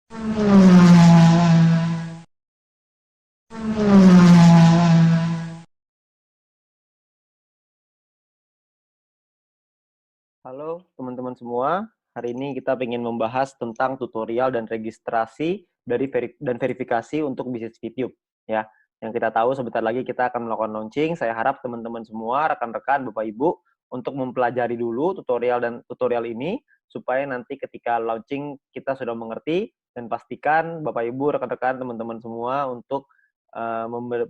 Halo teman-teman semua, hari ini kita ingin membahas tentang tutorial dan registrasi dan verifikasi untuk bisnis YouTube. Ya, yang kita tahu sebentar lagi kita akan melakukan launching. Saya harap teman-teman semua, rekan-rekan, Bapak Ibu, untuk mempelajari dulu tutorial ini supaya nanti ketika launching kita sudah mengerti, dan pastikan Bapak Ibu, rekan-rekan, teman-teman semua untuk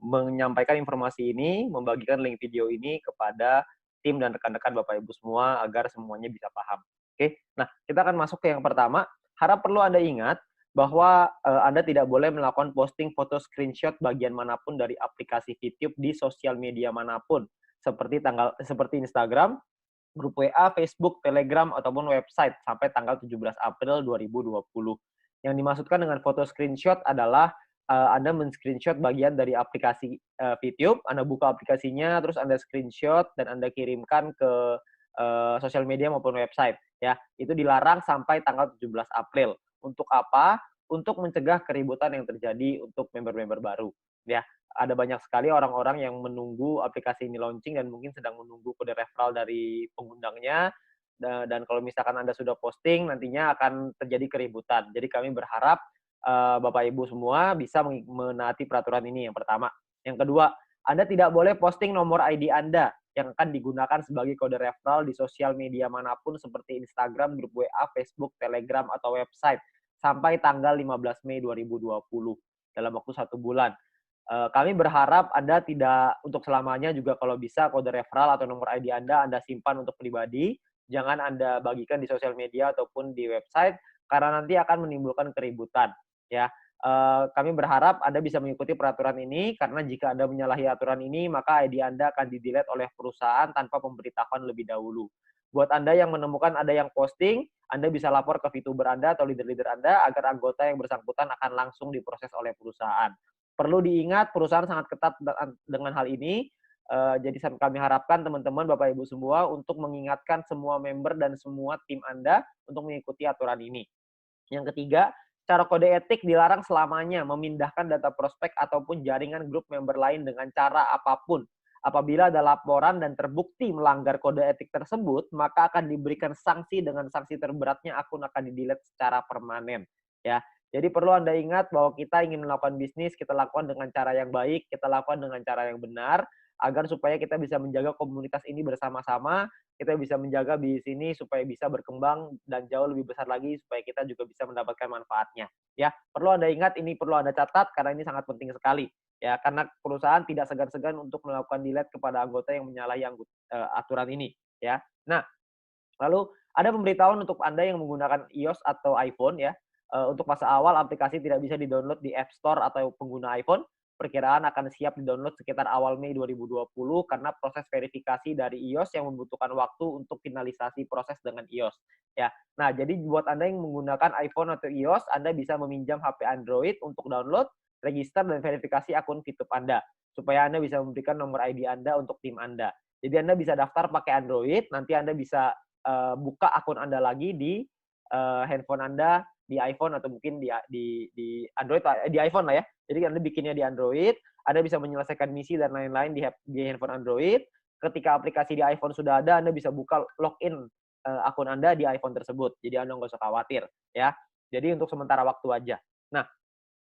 menyampaikan informasi ini, membagikan link video ini kepada tim dan rekan-rekan Bapak Ibu semua agar semuanya bisa paham. Oke, nah kita akan masuk ke yang pertama. Harap perlu Anda ingat bahwa Anda tidak boleh melakukan posting foto screenshot bagian manapun dari aplikasi YouTube di sosial media manapun, seperti Instagram, grup WA, Facebook, Telegram, ataupun website sampai tanggal 17 April 2020. Yang dimaksudkan dengan foto screenshot adalah Anda men-screenshot bagian dari aplikasi YouTube, Anda buka aplikasinya, terus Anda screenshot dan Anda kirimkan ke sosial media maupun website. Ya, itu dilarang sampai tanggal 17 April. Untuk apa? Untuk mencegah keributan yang terjadi untuk member-member baru. Ya, ada banyak sekali orang-orang yang menunggu aplikasi ini launching dan mungkin sedang menunggu kode referral dari pengundangnya. Dan kalau misalkan Anda sudah posting, nantinya akan terjadi keributan. Jadi kami berharap Bapak Ibu semua bisa menaati peraturan ini yang pertama. Yang kedua, Anda tidak boleh posting nomor ID Anda yang akan digunakan sebagai kode referral di sosial media manapun seperti Instagram, grup WA, Facebook, Telegram, atau website sampai tanggal 15 Mei 2020 dalam waktu 1 bulan. Kami berharap Anda tidak untuk selamanya juga kalau bisa kode referral atau nomor ID Anda simpan untuk pribadi. Jangan Anda bagikan di sosial media ataupun di website karena nanti akan menimbulkan keributan. Ya, kami berharap Anda bisa mengikuti peraturan ini karena jika Anda menyalahi aturan ini maka ID Anda akan di-delete oleh perusahaan tanpa pemberitahuan lebih dahulu. Buat Anda yang menemukan ada yang posting, Anda bisa lapor ke VTuber Anda atau leader-leader Anda agar anggota yang bersangkutan akan langsung diproses oleh perusahaan. Perlu diingat perusahaan sangat ketat dengan hal ini. Jadi kami harapkan teman-teman Bapak Ibu semua untuk mengingatkan semua member dan semua tim Anda untuk mengikuti aturan ini. Yang ketiga, secara kode etik dilarang selamanya memindahkan data prospek ataupun jaringan grup member lain dengan cara apapun. Apabila ada laporan dan terbukti melanggar kode etik tersebut, maka akan diberikan sanksi dengan sanksi terberatnya akun akan di-delete secara permanen. Ya, jadi perlu Anda ingat bahwa kita ingin melakukan bisnis, kita lakukan dengan cara yang baik, kita lakukan dengan cara yang benar, agar supaya kita bisa menjaga komunitas ini bersama-sama, kita bisa menjaga bisnis ini supaya bisa berkembang dan jauh lebih besar lagi supaya kita juga bisa mendapatkan manfaatnya. Ya, perlu Anda ingat ini perlu Anda catat karena ini sangat penting sekali. Ya, karena perusahaan tidak segan-segan untuk melakukan delete kepada anggota yang menyalahi aturan ini. Ya, nah lalu ada pemberitahuan untuk Anda yang menggunakan iOS atau iPhone ya. Untuk masa awal aplikasi tidak bisa di-download di App Store atau pengguna iPhone. Perkiraan akan siap di-download sekitar awal Mei 2020 karena proses verifikasi dari iOS yang membutuhkan waktu untuk finalisasi proses dengan iOS. Ya. Nah, jadi buat Anda yang menggunakan iPhone atau iOS, Anda bisa meminjam HP Android untuk download, register, dan verifikasi akun VTube Anda. Supaya Anda bisa memberikan nomor ID Anda untuk tim Anda. Jadi Anda bisa daftar pakai Android, nanti Anda bisa buka akun Anda lagi di handphone Anda di iPhone atau mungkin di Android di iPhone lah ya. Jadi Anda bikinnya di Android, Anda bisa menyelesaikan misi dan lain-lain di handphone Android. Ketika aplikasi di iPhone sudah ada, Anda bisa buka login akun Anda di iPhone tersebut. Jadi Anda nggak usah khawatir ya. Jadi untuk sementara waktu aja. Nah,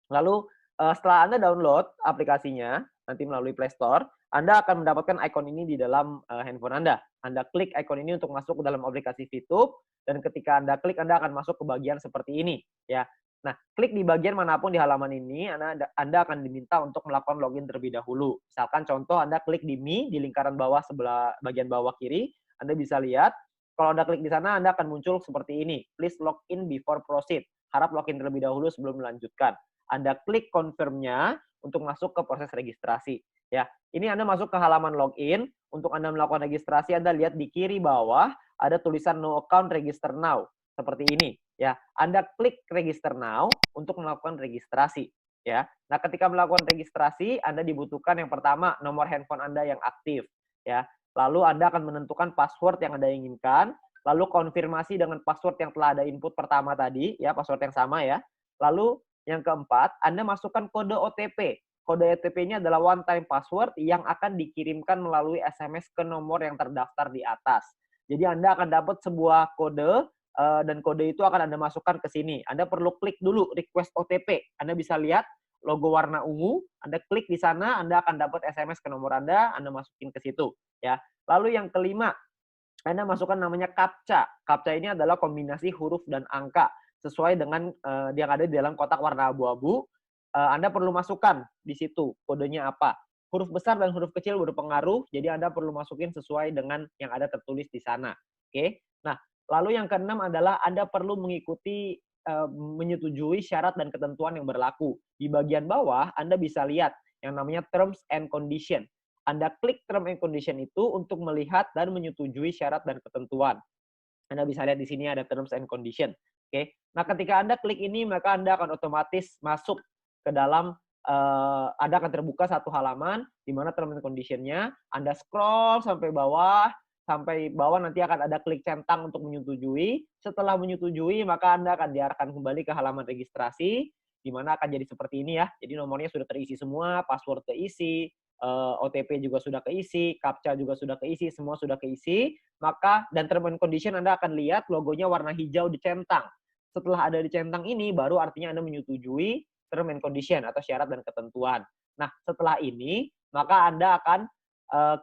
lalu setelah Anda download aplikasinya nanti melalui Play Store, Anda akan mendapatkan ikon ini di dalam handphone Anda. Anda klik ikon ini untuk masuk ke dalam aplikasi VTube dan ketika Anda klik Anda akan masuk ke bagian seperti ini ya. Nah, klik di bagian manapun di halaman ini Anda akan diminta untuk melakukan login terlebih dahulu. Misalkan contoh Anda klik di Me di lingkaran bawah sebelah bagian bawah kiri, Anda bisa lihat kalau Anda klik di sana Anda akan muncul seperti ini. Please log in before proceed. Harap login terlebih dahulu sebelum melanjutkan. Anda klik confirm-nya untuk masuk ke proses registrasi. Ya, ini Anda masuk ke halaman login. Untuk Anda melakukan registrasi, Anda lihat di kiri bawah ada tulisan no account register now. Seperti ini. Ya, Anda klik register now untuk melakukan registrasi. Ya, nah ketika melakukan registrasi, Anda dibutuhkan yang pertama nomor handphone Anda yang aktif. Ya, lalu Anda akan menentukan password yang Anda inginkan. Lalu konfirmasi dengan password yang telah ada input pertama tadi, ya password yang sama ya. Lalu yang keempat, Anda masukkan kode OTP. Kode OTP-nya adalah one time password yang akan dikirimkan melalui SMS ke nomor yang terdaftar di atas. Jadi Anda akan dapat sebuah kode dan kode itu akan Anda masukkan ke sini. Anda perlu klik dulu request OTP. Anda bisa lihat logo warna ungu, Anda klik di sana, Anda akan dapat SMS ke nomor Anda masukin ke situ, ya. Lalu yang kelima, Anda masukkan namanya CAPTCHA. CAPTCHA ini adalah kombinasi huruf dan angka sesuai dengan yang ada di dalam kotak warna abu-abu. Anda perlu masukkan di situ kodenya apa. Huruf besar dan huruf kecil berpengaruh, jadi Anda perlu masukin sesuai dengan yang ada tertulis di sana. Oke. Nah, lalu yang keenam adalah Anda perlu mengikuti menyetujui syarat dan ketentuan yang berlaku. Di bagian bawah Anda bisa lihat yang namanya terms and condition. Anda klik term and condition itu untuk melihat dan menyetujui syarat dan ketentuan. Anda bisa lihat di sini ada terms and condition. Oke. Nah, ketika Anda klik ini, maka Anda akan otomatis masuk ke dalam Anda akan terbuka satu halaman di mana terms and condition-nya, Anda scroll sampai bawah nanti akan ada klik centang untuk menyetujui. Setelah menyetujui, maka Anda akan diarahkan kembali ke halaman registrasi, di mana akan jadi seperti ini ya. Jadi nomornya sudah terisi semua, password keisi, OTP juga sudah keisi, CAPTCHA juga sudah keisi, semua sudah keisi, maka dan term and condition Anda akan lihat logonya warna hijau dicentang. Setelah ada dicentang ini, baru artinya Anda menyetujui term and condition atau syarat dan ketentuan. Nah, setelah ini, maka Anda akan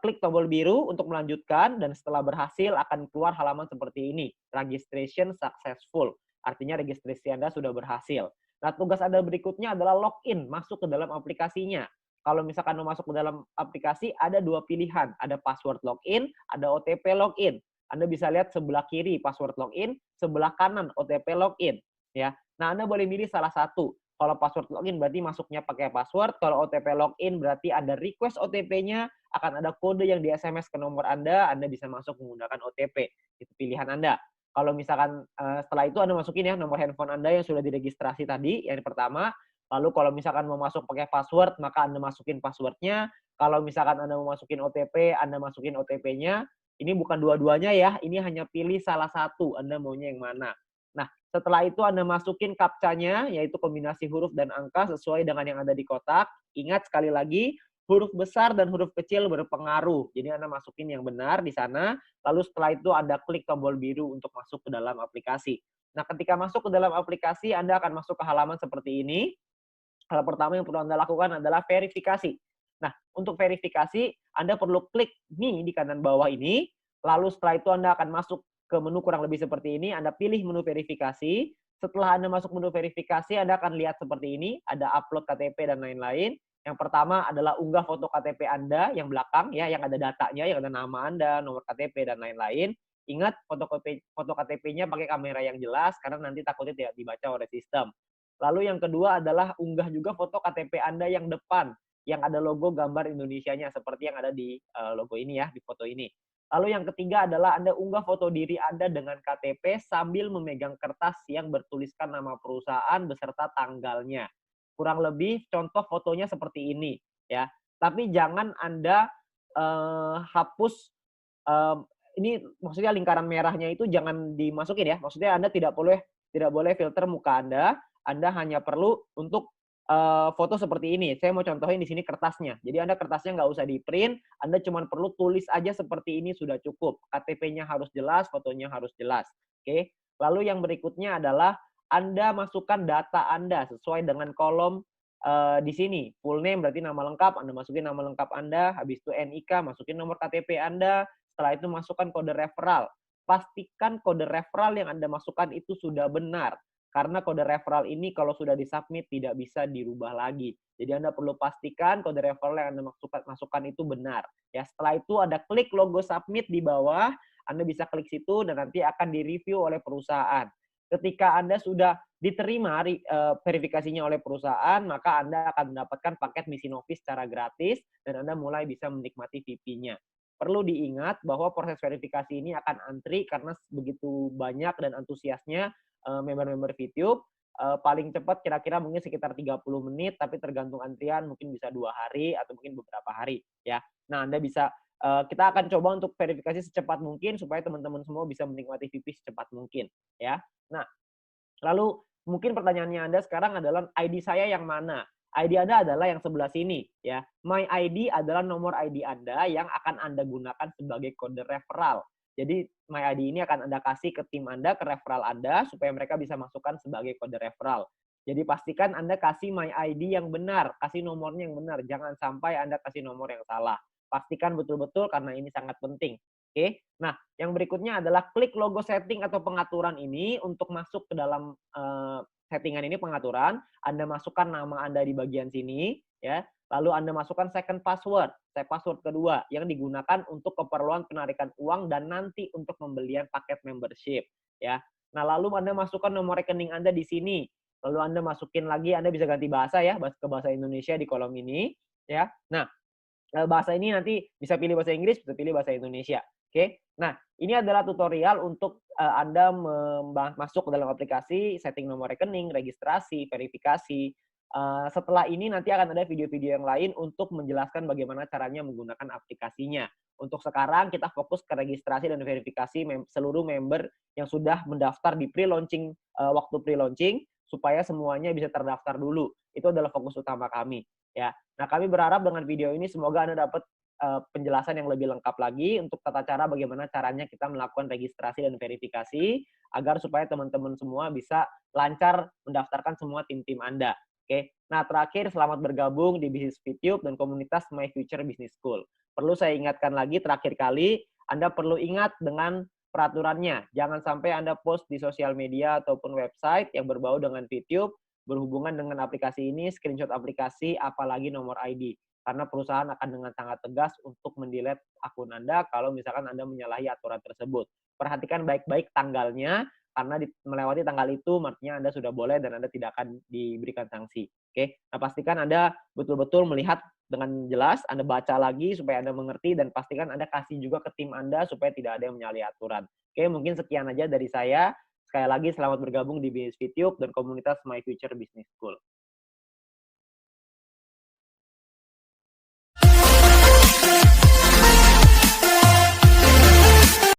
klik tombol biru untuk melanjutkan, dan setelah berhasil akan keluar halaman seperti ini, registration successful. Artinya registrasi Anda sudah berhasil. Nah, tugas Anda berikutnya adalah login, masuk ke dalam aplikasinya. Kalau misalkan mau masuk ke dalam aplikasi, ada dua pilihan. Ada password login, ada OTP login. Anda bisa lihat sebelah kiri password login, sebelah kanan OTP login. Ya. Nah, Anda boleh milih salah satu. Kalau password login berarti masuknya pakai password. Kalau OTP login berarti ada request OTP-nya, akan ada kode yang di SMS ke nomor Anda bisa masuk menggunakan OTP. Itu pilihan Anda. Kalau misalkan setelah itu Anda masukin ya nomor handphone Anda yang sudah diregistrasi tadi, yang pertama. Lalu kalau misalkan mau masuk pakai password, maka Anda masukin password-nya. Kalau misalkan Anda mau masukin OTP, Anda masukin OTP-nya. Ini bukan dua-duanya ya, ini hanya pilih salah satu, Anda maunya yang mana. Nah, setelah itu Anda masukin CAPTCHA-nya, yaitu kombinasi huruf dan angka sesuai dengan yang ada di kotak. Ingat sekali lagi, huruf besar dan huruf kecil berpengaruh. Jadi Anda masukin yang benar di sana, lalu setelah itu Anda klik tombol biru untuk masuk ke dalam aplikasi. Nah, ketika masuk ke dalam aplikasi, Anda akan masuk ke halaman seperti ini. Hal pertama yang perlu Anda lakukan adalah verifikasi. Nah, untuk verifikasi, Anda perlu klik nih di kanan bawah ini, lalu setelah itu Anda akan masuk ke menu kurang lebih seperti ini, Anda pilih menu verifikasi. Setelah Anda masuk menu verifikasi, Anda akan lihat seperti ini, ada upload KTP dan lain-lain. Yang pertama adalah unggah foto KTP Anda yang belakang ya, yang ada datanya, yang ada nama Anda, nomor KTP dan lain-lain. Ingat foto KTP-nya pakai kamera yang jelas karena nanti takutnya tidak dibaca oleh sistem. Lalu yang kedua adalah unggah juga foto KTP Anda yang depan, yang ada logo gambar Indonesianya seperti yang ada di logo ini ya, di foto ini. Lalu yang ketiga adalah Anda unggah foto diri Anda dengan KTP sambil memegang kertas yang bertuliskan nama perusahaan beserta tanggalnya. Kurang lebih contoh fotonya seperti ini ya. Tapi jangan Anda hapus ini maksudnya lingkaran merahnya itu jangan dimasukin ya. Maksudnya Anda tidak boleh filter muka Anda. Anda hanya perlu untuk foto seperti ini. Saya mau contohin di sini kertasnya. Jadi Anda kertasnya nggak usah di-print, Anda cuma perlu tulis aja seperti ini sudah cukup. KTP-nya harus jelas, fotonya harus jelas. Oke. Lalu yang berikutnya adalah Anda masukkan data Anda sesuai dengan kolom di sini. Full name berarti nama lengkap, Anda masukin nama lengkap Anda, habis itu NIK, masukin nomor KTP Anda, setelah itu masukkan kode referral. Pastikan kode referral yang Anda masukkan itu sudah benar. Karena kode referral ini kalau sudah disubmit tidak bisa dirubah lagi. Jadi Anda perlu pastikan kode referral yang Anda masukkan itu benar. Ya, setelah itu Anda klik logo submit di bawah, Anda bisa klik situ dan nanti akan direview oleh perusahaan. Ketika Anda sudah diterima verifikasinya oleh perusahaan, maka Anda akan mendapatkan paket Misi Novis secara gratis dan Anda mulai bisa menikmati VIP-nya. Perlu diingat bahwa proses verifikasi ini akan antri karena begitu banyak dan antusiasnya member-member VTube. Paling cepat kira-kira mungkin sekitar 30 menit, tapi tergantung antrian mungkin bisa 2 hari atau mungkin beberapa hari ya. Nah, Anda bisa kita akan coba untuk verifikasi secepat mungkin supaya teman-teman semua bisa menikmati VIP secepat mungkin ya. Nah, lalu mungkin pertanyaannya Anda sekarang adalah ID saya yang mana? ID Anda adalah yang sebelah sini ya. My ID adalah nomor ID Anda yang akan Anda gunakan sebagai kode referral. Jadi My ID ini akan Anda kasih ke tim Anda, ke referral Anda supaya mereka bisa masukkan sebagai kode referral. Jadi pastikan Anda kasih My ID yang benar, kasih nomornya yang benar. Jangan sampai Anda kasih nomor yang salah. Pastikan betul-betul karena ini sangat penting. Oke. Nah, yang berikutnya adalah klik logo setting atau pengaturan ini untuk masuk ke dalam settingan ini pengaturan. Anda masukkan nama Anda di bagian sini, ya. Lalu Anda masukkan second password, password kedua yang digunakan untuk keperluan penarikan uang dan nanti untuk pembelian paket membership, ya. Nah, lalu Anda masukkan nomor rekening Anda di sini. Lalu Anda masukin lagi, Anda bisa ganti bahasa ya, ke bahasa Indonesia di kolom ini, ya. Nah, bahasa ini nanti bisa pilih bahasa Inggris, bisa pilih bahasa Indonesia. Oke. Nah, ini adalah tutorial untuk Anda masuk ke dalam aplikasi, setting nomor rekening, registrasi, verifikasi. Setelah ini nanti akan ada video-video yang lain untuk menjelaskan bagaimana caranya menggunakan aplikasinya. Untuk sekarang kita fokus ke registrasi dan verifikasi seluruh member yang sudah mendaftar di pre-launching, waktu pre-launching, supaya semuanya bisa terdaftar dulu. Itu adalah fokus utama kami. Ya. Nah, kami berharap dengan video ini semoga Anda dapat penjelasan yang lebih lengkap lagi untuk tata cara bagaimana caranya kita melakukan registrasi dan verifikasi agar supaya teman-teman semua bisa lancar mendaftarkan semua tim-tim Anda. Oke. Nah, terakhir selamat bergabung di Bisnis Fitube dan komunitas My Future Business School. Perlu saya ingatkan lagi terakhir kali, Anda perlu ingat dengan peraturannya. Jangan sampai Anda post di sosial media ataupun website yang berbau dengan Fitube berhubungan dengan aplikasi ini, screenshot aplikasi, apalagi nomor ID. Karena perusahaan akan dengan sangat tegas untuk mendelete akun Anda kalau misalkan Anda menyalahi aturan tersebut. Perhatikan baik-baik tanggalnya, karena melewati tanggal itu artinya Anda sudah boleh dan Anda tidak akan diberikan sanksi. Oke, nah pastikan Anda betul-betul melihat dengan jelas, Anda baca lagi supaya Anda mengerti dan pastikan Anda kasih juga ke tim Anda supaya tidak ada yang menyalahi aturan. Oke, mungkin sekian aja dari saya. Sekali lagi selamat bergabung di Business Fitube dan komunitas My Future Business School.